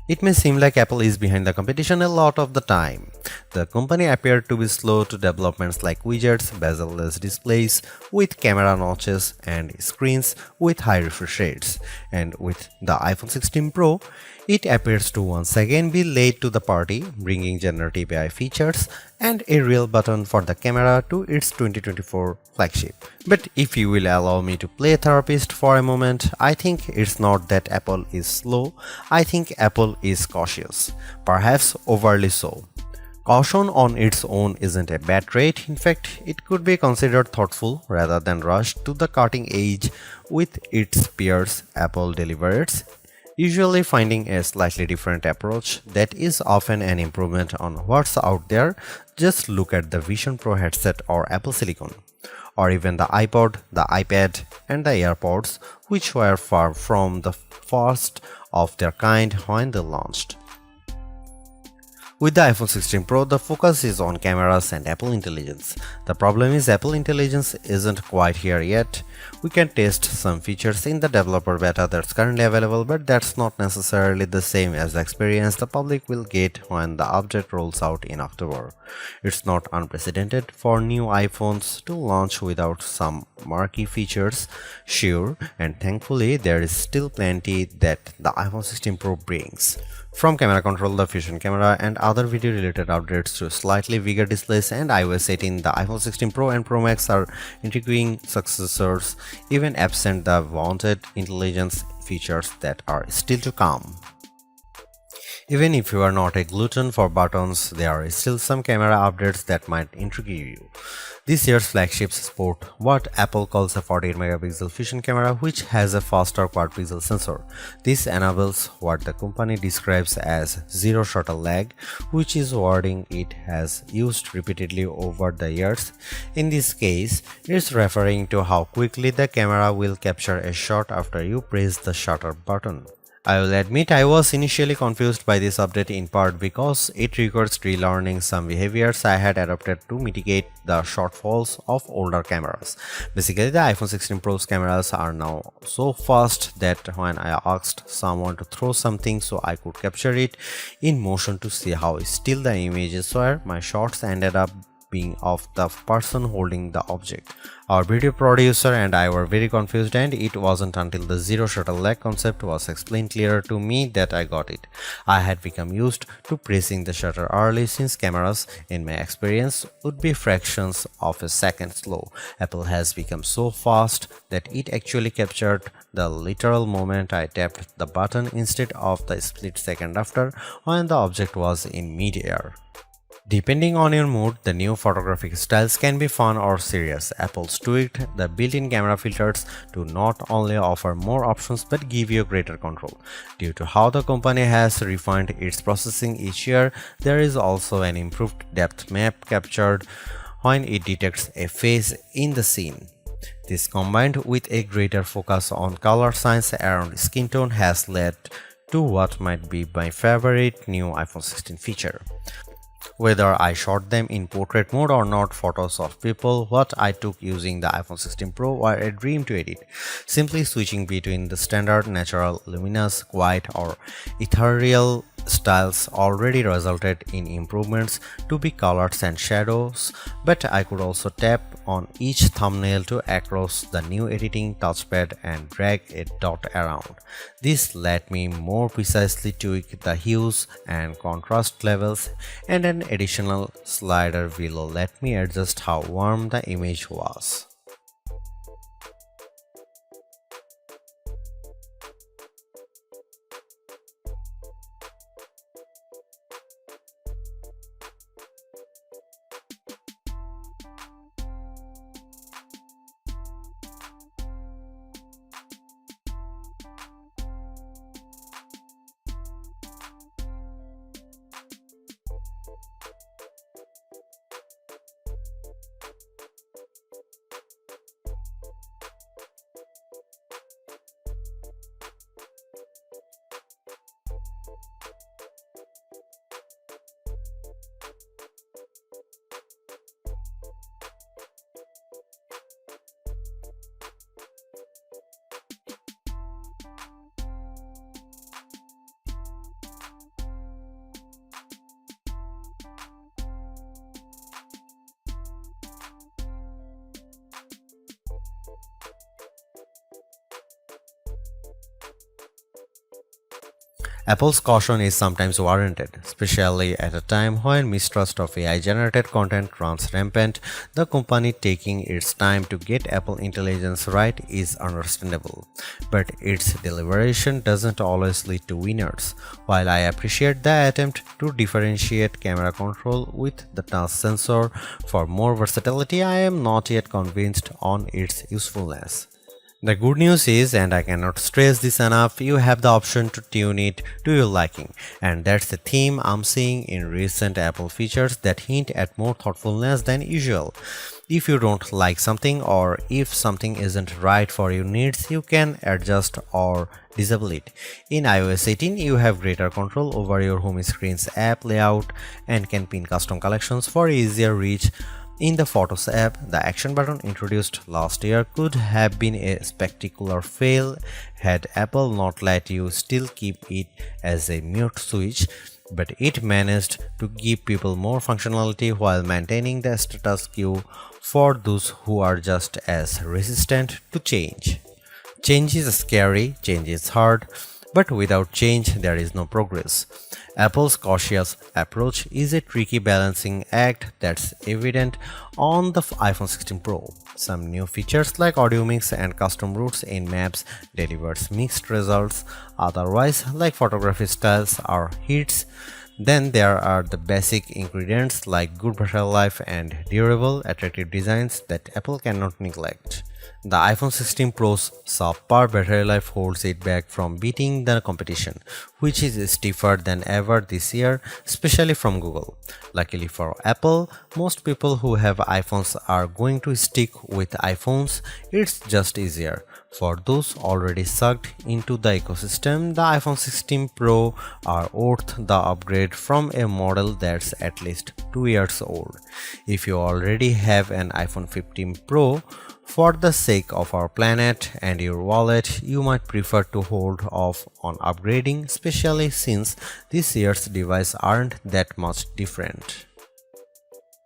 It may seem like Apple is behind the competition a lot of the time. The company appeared to be slow to developments like widgets, bezel-less displays with camera notches and screens with high refresh rates. And with the iPhone 16 Pro, it appears to once again be late to the party, bringing generative AI features and a real button for the camera to its 2024 flagship. But if you will allow me to play therapist for a moment, I think it's not that Apple is slow, I think Apple is cautious, perhaps overly so. Caution on its own isn't a bad trait, in fact, it could be considered thoughtful rather than rushed to the cutting edge with its peers. Apple delivers, usually finding a slightly different approach that is often an improvement on what's out there. Just look at the Vision Pro headset or Apple Silicon, or even the iPod, the iPad, and the AirPods, which were far from the first of their kind when they launched. With the iPhone 16 Pro, the focus is on cameras and Apple Intelligence. The problem is Apple Intelligence isn't quite here yet. We can test some features in the developer beta that's currently available, but that's not necessarily the same as the experience the public will get when the update rolls out in October. It's not unprecedented for new iPhones to launch without some marquee features, sure, and thankfully there is still plenty that the iPhone 16 Pro brings. From camera control, the Fusion camera, and other video related updates to slightly bigger displays and iOS 18, the iPhone 16 Pro and Pro Max are intriguing successors, even absent the wanted intelligence features that are still to come. Even if you are not a glutton for buttons, there are still some camera updates that might intrigue you. This year's flagships sport what Apple calls a 48 megapixel Fusion camera, which has a faster quad pixel sensor. This enables what the company describes as zero shutter lag, which is wording it has used repeatedly over the years. In this case, it's referring to how quickly the camera will capture a shot after you press the shutter button. I will admit I was initially confused by this update, in part because it requires relearning some behaviors I had adopted to mitigate the shortfalls of older cameras. Basically, the iPhone 16 Pro's cameras are now so fast that when I asked someone to throw something so I could capture it in motion to see how still the images were, my shots ended up being of the person holding the object. Our video producer and I were very confused, and it wasn't until the zero shutter lag concept was explained clearer to me that I got it. I had become used to pressing the shutter early, since cameras, in my experience, would be fractions of a second slow. Apple has become so fast that it actually captured the literal moment I tapped the button instead of the split second after, when the object was in mid-air. Depending on your mood, the new photographic styles can be fun or serious. Apple's tweaked the built-in camera filters to not only offer more options but give you greater control. Due to how the company has refined its processing each year, there is also an improved depth map captured when it detects a face in the scene. This, combined with a greater focus on color science around skin tone, has led to what might be my favorite new iPhone 16 feature. Whether I shot them in portrait mode or not, photos of people what I took using the iPhone 16 Pro were a dream to edit. Simply switching between the standard, natural, luminous, quiet, or ethereal styles already resulted in improvements to be colors and shadows, but I could also tap on each thumbnail to access the new editing touchpad and drag a dot around. This let me more precisely tweak the hues and contrast levels, and an additional slider will let me adjust how warm the image was. Apple's caution is sometimes warranted, especially at a time when mistrust of AI-generated content runs rampant. The company taking its time to get Apple Intelligence right is understandable, but its deliberation doesn't always lead to winners. While I appreciate the attempt to differentiate camera control with the touch sensor for more versatility, I am not yet convinced on its usefulness. The good news is, and I cannot stress this enough, you have the option to tune it to your liking, and that's the theme I'm seeing in recent Apple features that hint at more thoughtfulness than usual. If you don't like something or if something isn't right for your needs, you can adjust or disable it. In iOS 18, you have greater control over your home screen's app layout and can pin custom collections for easier reach. In the Photos app, the action button introduced last year could have been a spectacular fail had Apple not let you still keep it as a mute switch, but it managed to give people more functionality while maintaining the status quo for those who are just as resistant to change. Change is scary, change is hard, but without change there is no progress. Apple's cautious approach is a tricky balancing act that's evident on the iPhone 16 Pro. Some new features like audio mix and custom routes in maps delivers mixed results, otherwise like photography styles are hits. Then there are the basic ingredients like good battery life and durable, attractive designs that Apple cannot neglect. The iPhone 16 Pro's subpar battery life holds it back from beating the competition, which is stiffer than ever this year, especially from Google. Luckily for Apple, most people who have iPhones are going to stick with iPhones. It's just easier. For those already sucked into the ecosystem, the iPhone 16 Pro are worth the upgrade from a model that's at least 2 years old. If you already have an iPhone 15 Pro, for the sake of our planet and your wallet, you might prefer to hold off on upgrading, especially since this year's devices aren't that much different.